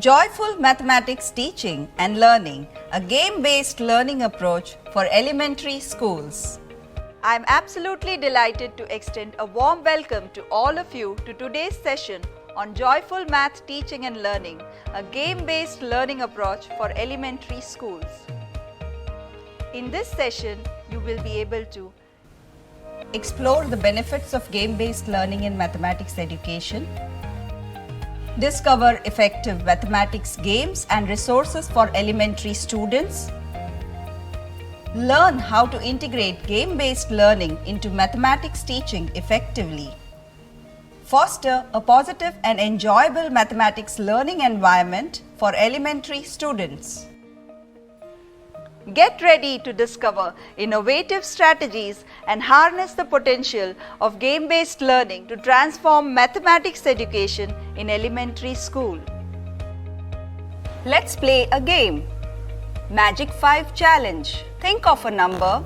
Joyful Mathematics Teaching and Learning, a game-based learning approach for elementary schools. I am absolutely delighted to extend a warm welcome to all of you to today's session on Joyful Math Teaching and Learning, a game-based learning approach for elementary schools. In this session, you will be able to explore the benefits of game-based learning in mathematics education, discover effective mathematics games and resources for elementary students, learn how to integrate game-based learning into mathematics teaching effectively, foster a positive and enjoyable mathematics learning environment for elementary students. Get ready to discover innovative strategies and harness the potential of game-based learning to transform mathematics education in elementary school. Let's play a game. Magic 5 Challenge. Think of a number.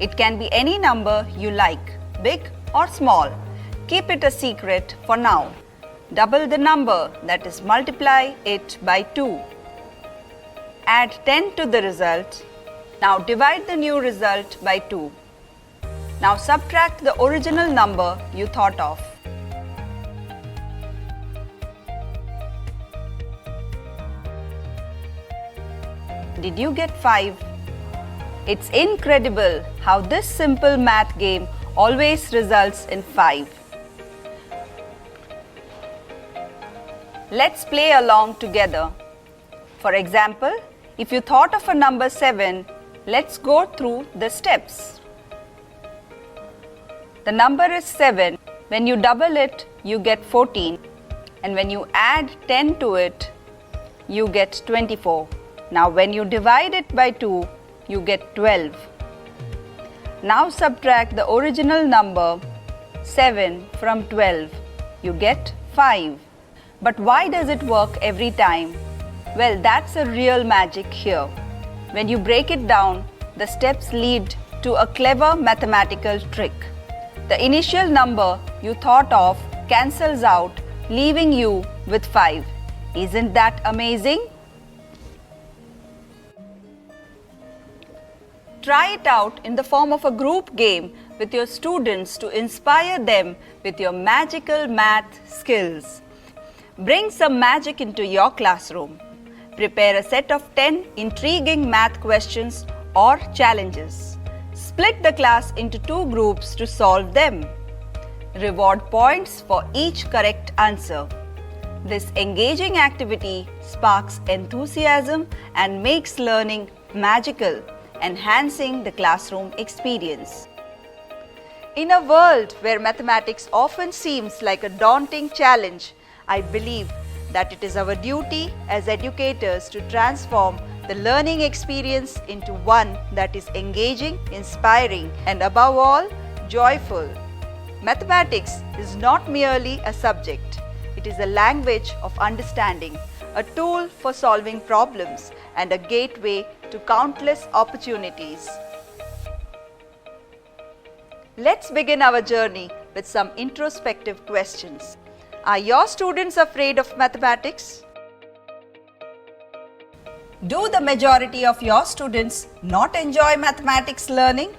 It can be any number you like, big or small. Keep it a secret for now. Double the number, that is, multiply it by 2. Add 10 to the result. Now divide the new result by 2. Now subtract the original number you thought of. Did you get 5? It's incredible how this simple math game always results in 5. Let's play along together. For example, if you thought of a number 7, let's go through the steps. The number is 7. When you double it, you get 14. And when you add 10 to it, you get 24. Now when you divide it by 2, you get 12. Now subtract the original number 7 from 12. You get 5. But why does it work every time? Well, that's a real magic here. When you break it down, the steps lead to a clever mathematical trick. The initial number you thought of cancels out, leaving you with 5. Isn't that amazing? Try it out in the form of a group game with your students to inspire them with your magical math skills. Bring some magic into your classroom. Prepare a set of 10 intriguing math questions or challenges. Split the class into 2 groups to solve them. Reward points for each correct answer. This engaging activity sparks enthusiasm and makes learning magical, enhancing the classroom experience. In a world where mathematics often seems like a daunting challenge, I believe that it is our duty as educators to transform the learning experience into one that is engaging, inspiring, and above all, joyful. Mathematics is not merely a subject. It is a language of understanding, a tool for solving problems, and a gateway to countless opportunities. Let's begin our journey with some introspective questions. Are your students afraid of mathematics? Do the majority of your students not enjoy mathematics learning?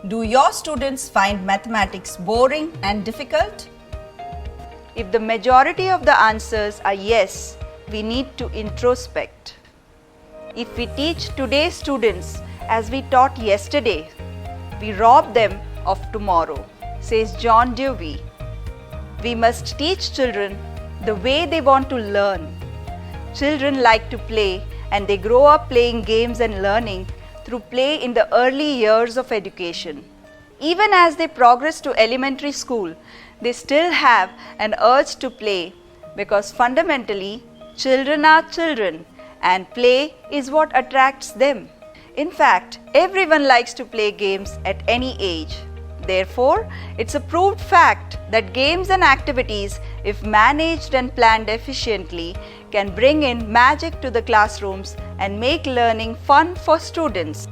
Do your students find mathematics boring and difficult? If the majority of the answers are yes, we need to introspect. If we teach today's students as we taught yesterday, we rob them of tomorrow, says John Dewey. We must teach children the way they want to learn. Children like to play, and they grow up playing games and learning through play in the early years of education. Even as they progress to elementary school, they still have an urge to play because fundamentally, children are children and play is what attracts them. In fact, everyone likes to play games at any age. Therefore, it's a proved fact that games and activities, if managed and planned efficiently, can bring in magic to the classrooms and make learning fun for students.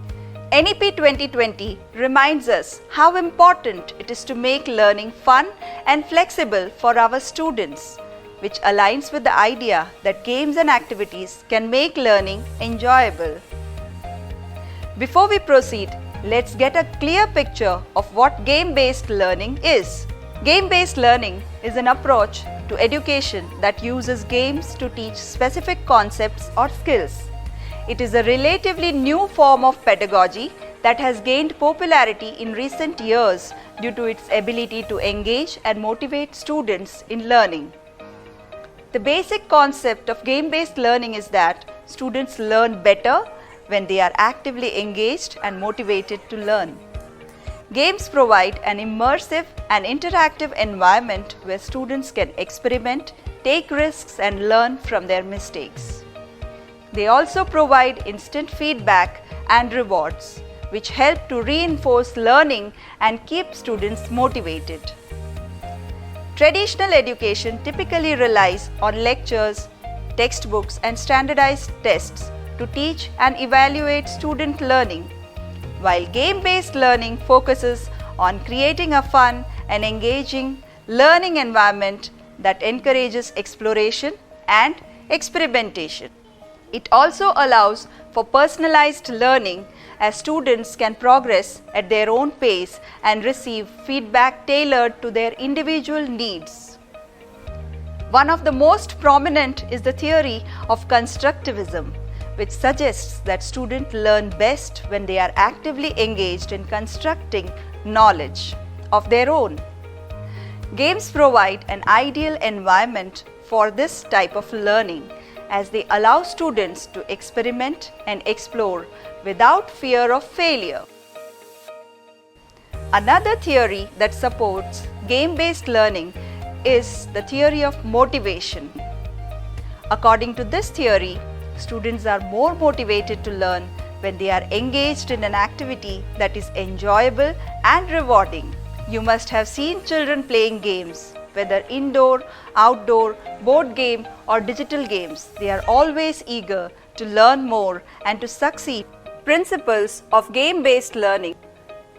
NEP 2020 reminds us how important it is to make learning fun and flexible for our students. which aligns with the idea that games and activities can make learning enjoyable. Before we proceed, let's get a clear picture of what game-based learning is. Game-based learning is an approach to education that uses games to teach specific concepts or skills. It is a relatively new form of pedagogy that has gained popularity in recent years due to its ability to engage and motivate students in learning. The basic concept of game-based learning is that students learn better when they are actively engaged and motivated to learn. Games provide an immersive and interactive environment where students can experiment, take risks, and learn from their mistakes. They also provide instant feedback and rewards, which help to reinforce learning and keep students motivated. Traditional education typically relies on lectures, textbooks, and standardized tests to teach and evaluate student learning, while game-based learning focuses on creating a fun and engaging learning environment that encourages exploration and experimentation. It also allows for personalized learning as students can progress at their own pace and receive feedback tailored to their individual needs. One of the most prominent is the theory of constructivism, which suggests that students learn best when they are actively engaged in constructing knowledge of their own. Games provide an ideal environment for this type of learning as they allow students to experiment and explore without fear of failure. Another theory that supports game-based learning is the theory of motivation. According to this theory, students are more motivated to learn when they are engaged in an activity that is enjoyable and rewarding. You must have seen children playing games, whether indoor, outdoor, board game, or digital games. They are always eager to learn more and to succeed. Principles of game-based learning.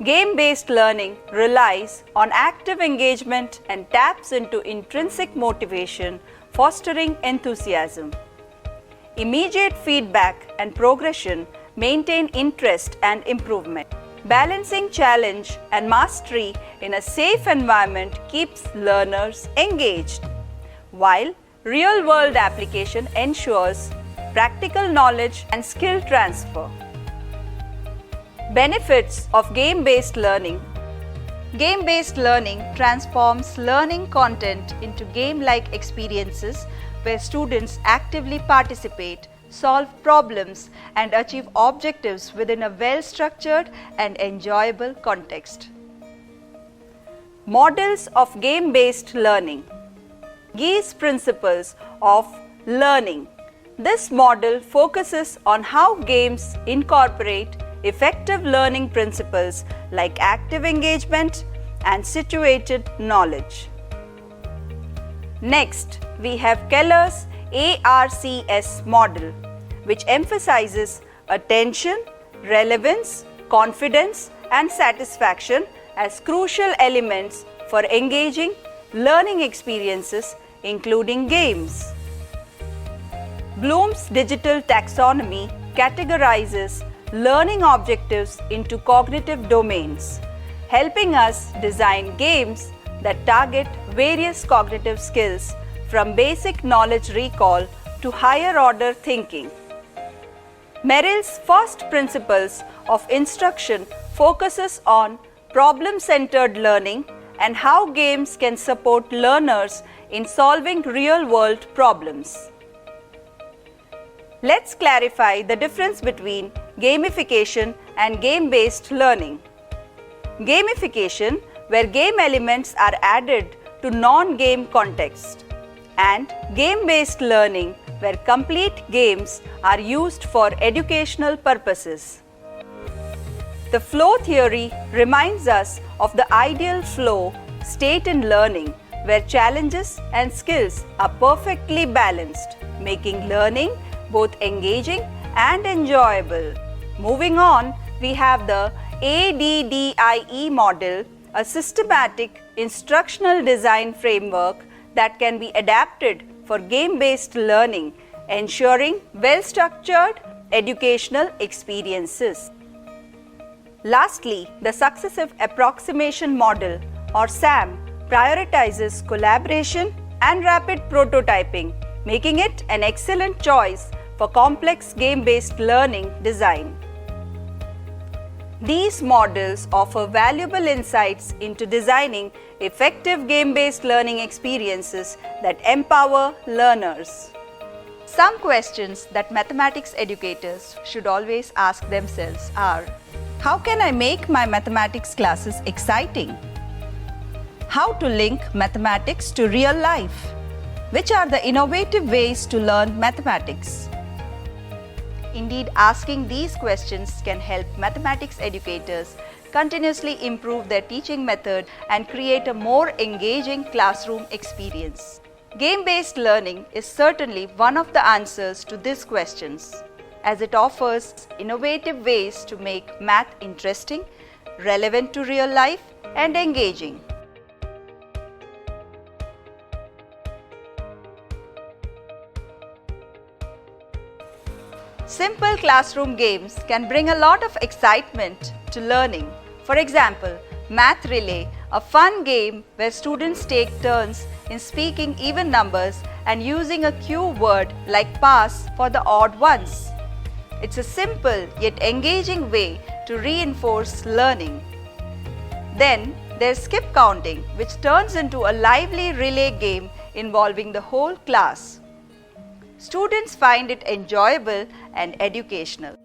Game-based learning relies on active engagement and taps into intrinsic motivation, fostering enthusiasm. Immediate feedback and progression maintain interest and improvement. Balancing challenge and mastery in a safe environment keeps learners engaged, while real-world application ensures practical knowledge and skill transfer. Benefits of game-based learning. Game-based learning transforms learning content into game-like experiences where students actively participate, solve problems, and achieve objectives within a well-structured and enjoyable context. Models of game-based learning. GEE's principles of learning. This model focuses on how games incorporate effective learning principles like active engagement and situated knowledge. Next, we have Keller's ARCS model, which emphasizes attention, relevance, confidence, and satisfaction as crucial elements for engaging learning experiences, including games. Bloom's digital taxonomy categorizes learning objectives into cognitive domains, helping us design games that target various cognitive skills from basic knowledge recall to higher order thinking. Merrill's first principles of instruction focuses on problem-centered learning and how games can support learners in solving real-world problems. Let's clarify the difference between gamification and game-based learning. Gamification, where game elements are added to non-game context, and game-based learning, where complete games are used for educational purposes. The flow theory reminds us of the ideal flow state in learning, where challenges and skills are perfectly balanced, making learning both engaging and enjoyable. Moving on, we have the ADDIE model, a systematic instructional design framework that can be adapted for game-based learning, ensuring well-structured educational experiences. Lastly, the Successive Approximation Model or SAM prioritizes collaboration and rapid prototyping, making it an excellent choice for complex game-based learning design. These models offer valuable insights into designing effective game-based learning experiences that empower learners. Some questions that mathematics educators should always ask themselves are: how can I make my mathematics classes exciting? How to link mathematics to real life? Which are the innovative ways to learn mathematics? Indeed, asking these questions can help mathematics educators continuously improve their teaching method and create a more engaging classroom experience. Game-based learning is certainly one of the answers to these questions, as it offers innovative ways to make math interesting, relevant to real life, and engaging. Simple classroom games can bring a lot of excitement to learning. For example, Math Relay, a fun game where students take turns in speaking even numbers and using a cue word like pass for the odd ones. It's a simple yet engaging way to reinforce learning. Then there's skip counting, which turns into a lively relay game involving the whole class. Students find it enjoyable and educational.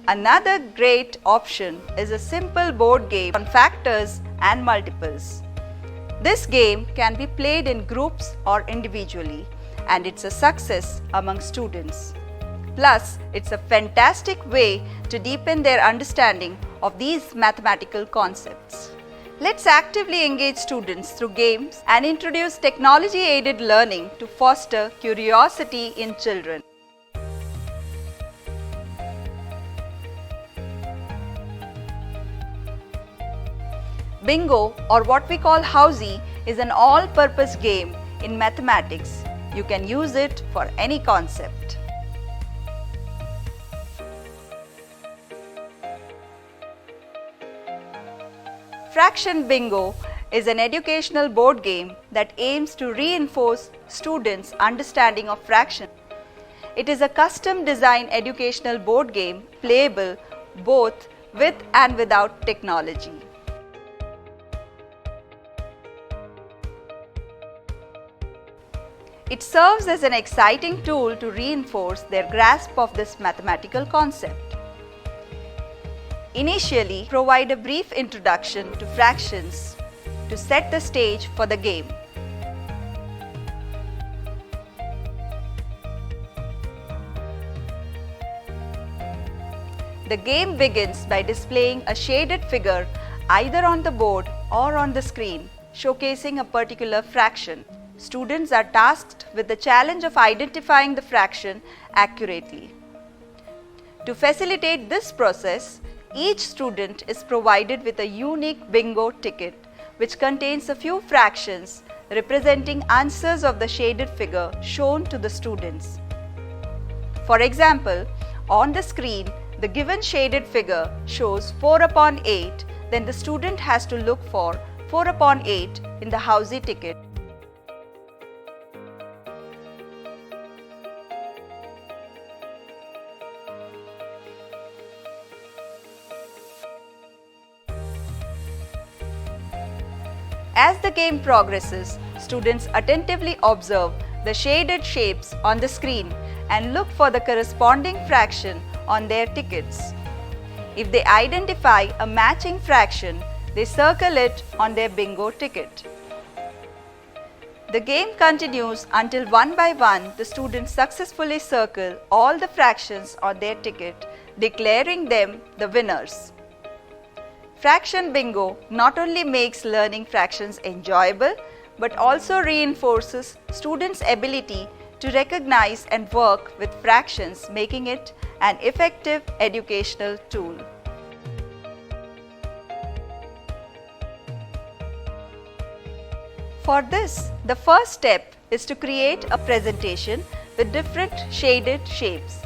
Another great option is a simple board game on factors and multiples. This game can be played in groups or individually, and it's a success among students. Plus, it's a fantastic way to deepen their understanding of these mathematical concepts. Let's actively engage students through games and introduce technology-aided learning to foster curiosity in children. Bingo, or what we call Housey, is an all-purpose game in mathematics. You can use it for any concept. Fraction Bingo is an educational board game that aims to reinforce students' understanding of fraction. It is a custom-designed educational board game playable both with and without technology. It serves as an exciting tool to reinforce their grasp of this mathematical concept. Initially, provide a brief introduction to fractions to set the stage for the game. The game begins by displaying a shaded figure either on the board or on the screen, showcasing a particular fraction. Students are tasked with the challenge of identifying the fraction accurately. To facilitate this process, each student is provided with a unique bingo ticket which contains a few fractions representing answers of the shaded figure shown to the students. For example, on the screen, the given shaded figure shows 4 upon 8, then the student has to look for 4 upon 8 in the Housey ticket. As the game progresses, students attentively observe the shaded shapes on the screen and look for the corresponding fraction on their tickets. If they identify a matching fraction, they circle it on their bingo ticket. The game continues until one by one the students successfully circle all the fractions on their ticket, declaring them the winners. Fraction Bingo not only makes learning fractions enjoyable, but also reinforces students' ability to recognize and work with fractions, making it an effective educational tool. For this, the first step is to create a presentation with different shaded shapes.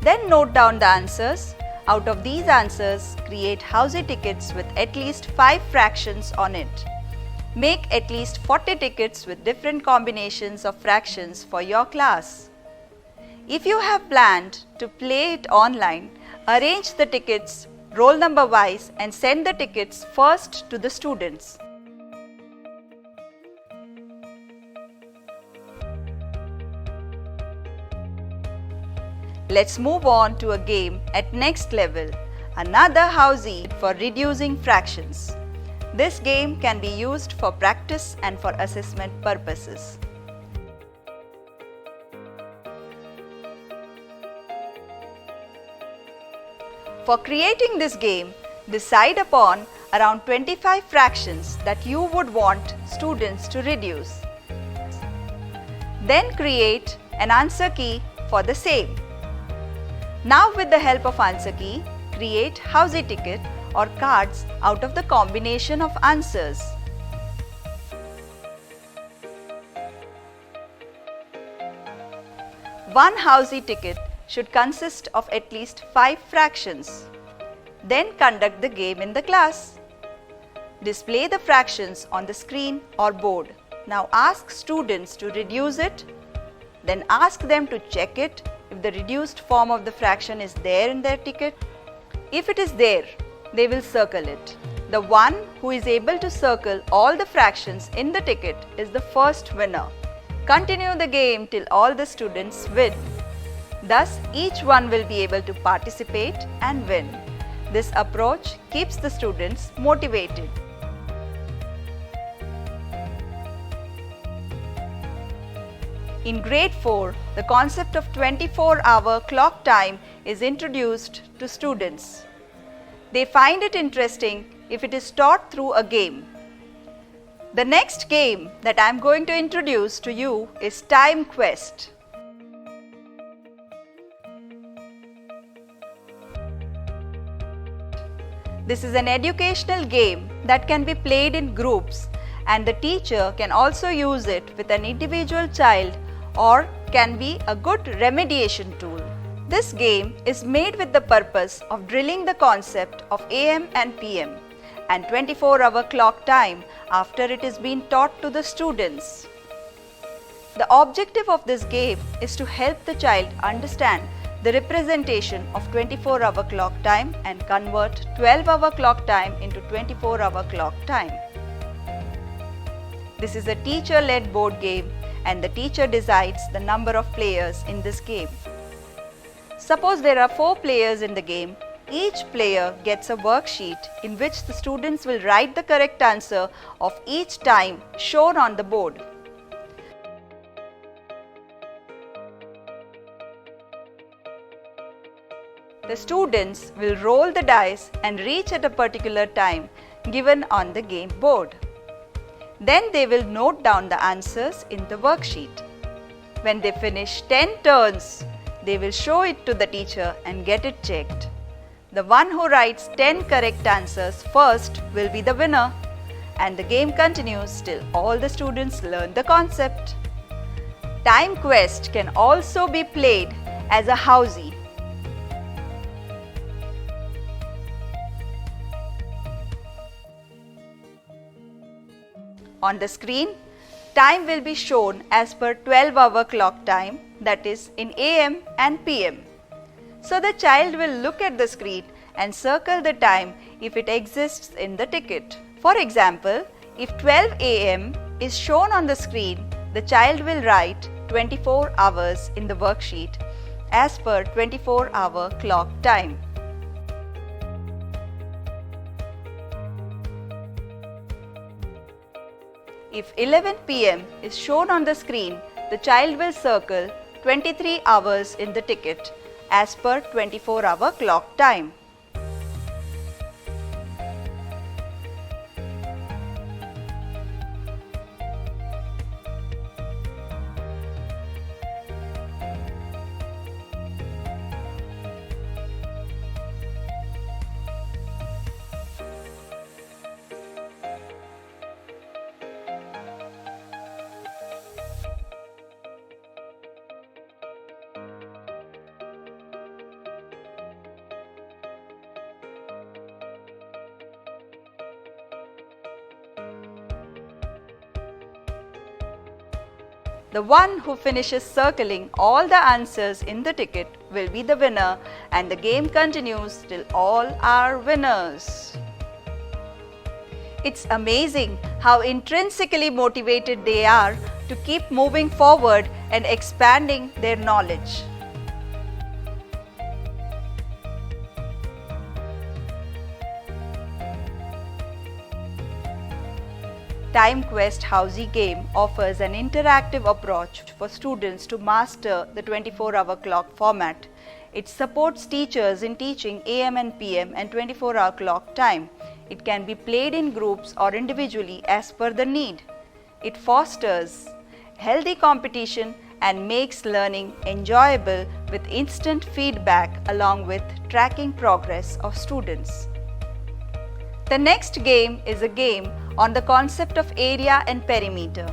Then note down the answers. Out of these answers, create housey tickets with at least 5 fractions on it. Make at least 40 tickets with different combinations of fractions for your class. If you have planned to play it online, arrange the tickets roll number wise and send the tickets first to the students. Let's move on to a game at next level, another housey for reducing fractions. This game can be used for practice and for assessment purposes. For creating this game, decide upon around 25 fractions that you would want students to reduce. Then create an answer key for the same. Now with the help of answer key, create housey ticket or cards out of the combination of answers. One housey ticket should consist of at least 5 fractions. Then conduct the game in the class. Display the fractions on the screen or board. Now ask students to reduce it. Then ask them to check it if the reduced form of the fraction is there in their ticket. If it is there, they will circle it. The one who is able to circle all the fractions in the ticket is the first winner. Continue the game till all the students win. Thus, each one will be able to participate and win. This approach keeps the students motivated. In grade 4, the concept of 24-hour clock time is introduced to students. They find it interesting if it is taught through a game. The next game that I am going to introduce to you is Time Quest. This is an educational game that can be played in groups, and the teacher can also use it with an individual child or can be a good remediation tool. This game is made with the purpose of drilling the concept of AM and PM and 24-hour clock time after it is being taught to the students. The objective of this game is to help the child understand the representation of 24-hour clock time and convert 12-hour clock time into 24-hour clock time. This is a teacher-led board game and the teacher decides the number of players in this game. Suppose there are 4 players in the game. Each player gets a worksheet in which the students will write the correct answer of each time shown on the board. The students will roll the dice and reach at a particular time given on the game board. Then they will note down the answers in the worksheet. When they finish 10 turns, they will show it to the teacher and get it checked. The one who writes 10 correct answers first will be the winner, and the game continues till all the students learn the concept. Time Quest can also be played as a housey. On the screen, time will be shown as per 12-hour clock time, that is in AM and PM. So the child will look at the screen and circle the time if it exists in the ticket. For example, if 12 AM is shown on the screen, the child will write 24 hours in the worksheet as per 24-hour clock time. If 11 PM is shown on the screen, the child will circle 23 hours in the ticket as per 24-hour clock time. The one who finishes circling all the answers in the ticket will be the winner, and the game continues till all are winners. It's amazing how intrinsically motivated they are to keep moving forward and expanding their knowledge. Time Quest Housey game offers an interactive approach for students to master the 24-hour clock format. It supports teachers in teaching AM and PM and 24-hour clock time. It can be played in groups or individually as per the need. It fosters healthy competition and makes learning enjoyable with instant feedback along with tracking progress of students. The next game is a game on the concept of area and perimeter.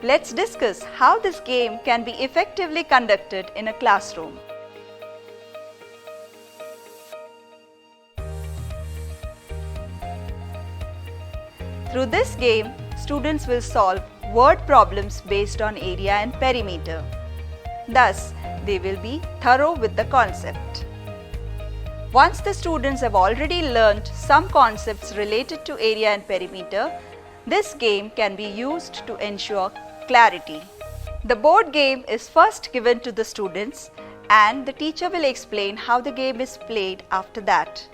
Let's discuss how this game can be effectively conducted in a classroom. Through this game, students will solve word problems based on area and perimeter. Thus, they will be thorough with the concept. Once the students have already learnt some concepts related to area and perimeter, this game can be used to ensure clarity. The board game is first given to the students and the teacher will explain how the game is played after that.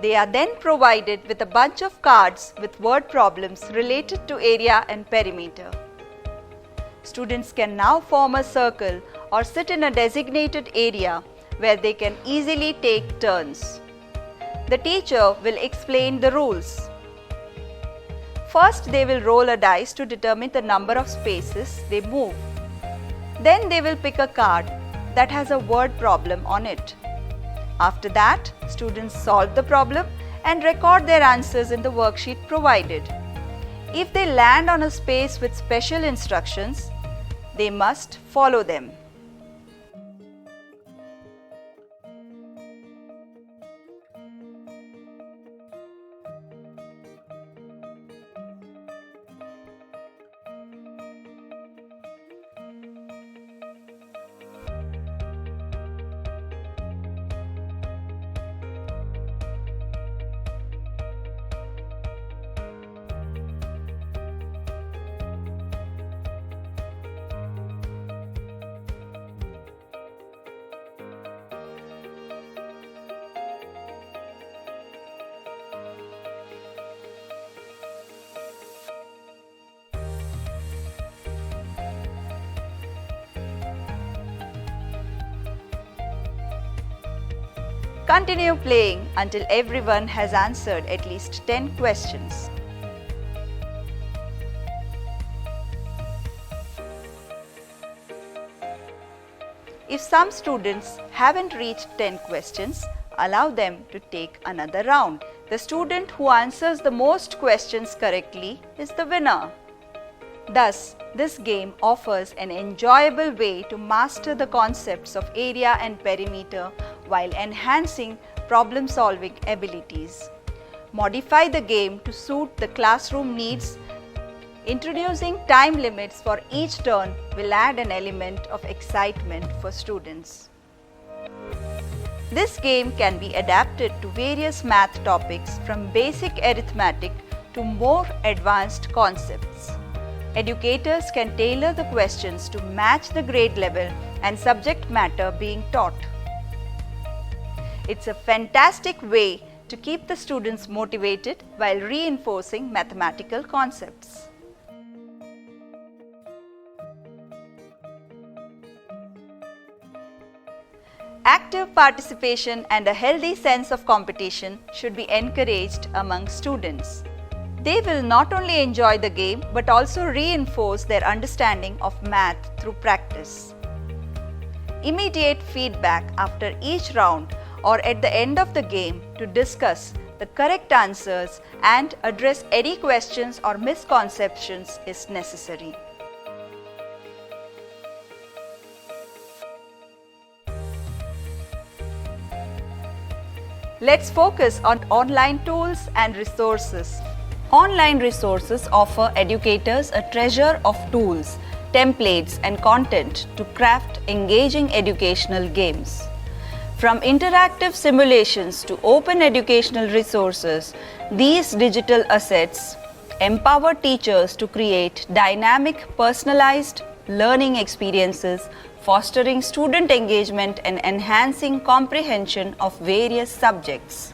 They are then provided with a bunch of cards with word problems related to area and perimeter. Students can now form a circle or sit in a designated area where they can easily take turns. The teacher will explain the rules. First, they will roll a dice to determine the number of spaces they move. Then they will pick a card that has a word problem on it. After that, students solve the problem and record their answers in the worksheet provided. If they land on a space with special instructions, they must follow them. Continue playing until everyone has answered at least 10 questions. If some students haven't reached 10 questions, allow them to take another round. The student who answers the most questions correctly is the winner. Thus, this game offers an enjoyable way to master the concepts of area and perimeter while enhancing problem-solving abilities. Modify the game to suit the classroom needs. Introducing time limits for each turn will add an element of excitement for students. This game can be adapted to various math topics from basic arithmetic to more advanced concepts. Educators can tailor the questions to match the grade level and subject matter being taught. It's a fantastic way to keep the students motivated while reinforcing mathematical concepts. Active participation and a healthy sense of competition should be encouraged among students. They will not only enjoy the game but also reinforce their understanding of math through practice. Immediate feedback after each round or at the end of the game to discuss the correct answers and address any questions or misconceptions is necessary. Let's focus on online tools and resources. Online resources offer educators a treasure of tools, templates, and content to craft engaging educational games. From interactive simulations to open educational resources, these digital assets empower teachers to create dynamic, personalized learning experiences, fostering student engagement and enhancing comprehension of various subjects.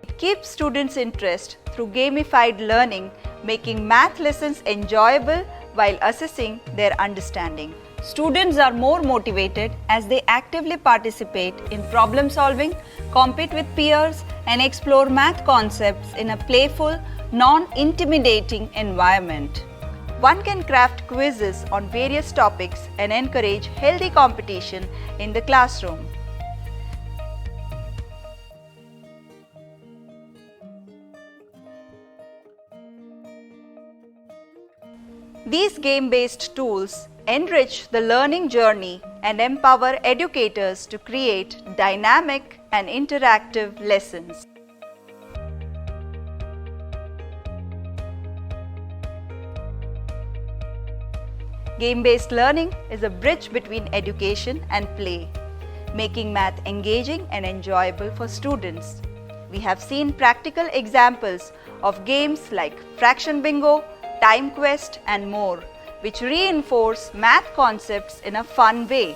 It keeps students' interest through gamified learning, making math lessons enjoyable while assessing their understanding. Students are more motivated as they actively participate in problem solving, compete with peers, and explore math concepts in a playful, non-intimidating environment. One can craft quizzes on various topics and encourage healthy competition in the classroom. These game-based tools enrich the learning journey and empower educators to create dynamic and interactive lessons. Game-based learning is a bridge between education and play, making math engaging and enjoyable for students. We have seen practical examples of games like Fraction Bingo, Time Quest, and more, which reinforce math concepts in a fun way.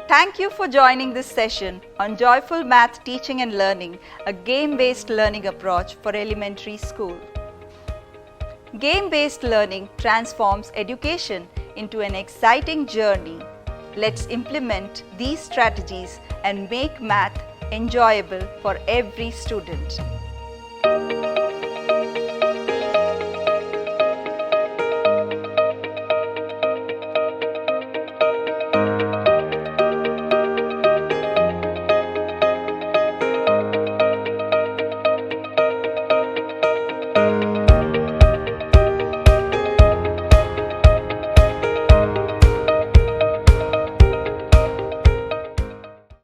Thank you for joining this session on Joyful Math Teaching and Learning, a game-based learning approach for elementary school. Game-based learning transforms education into an exciting journey. Let's implement these strategies and make math enjoyable for every student.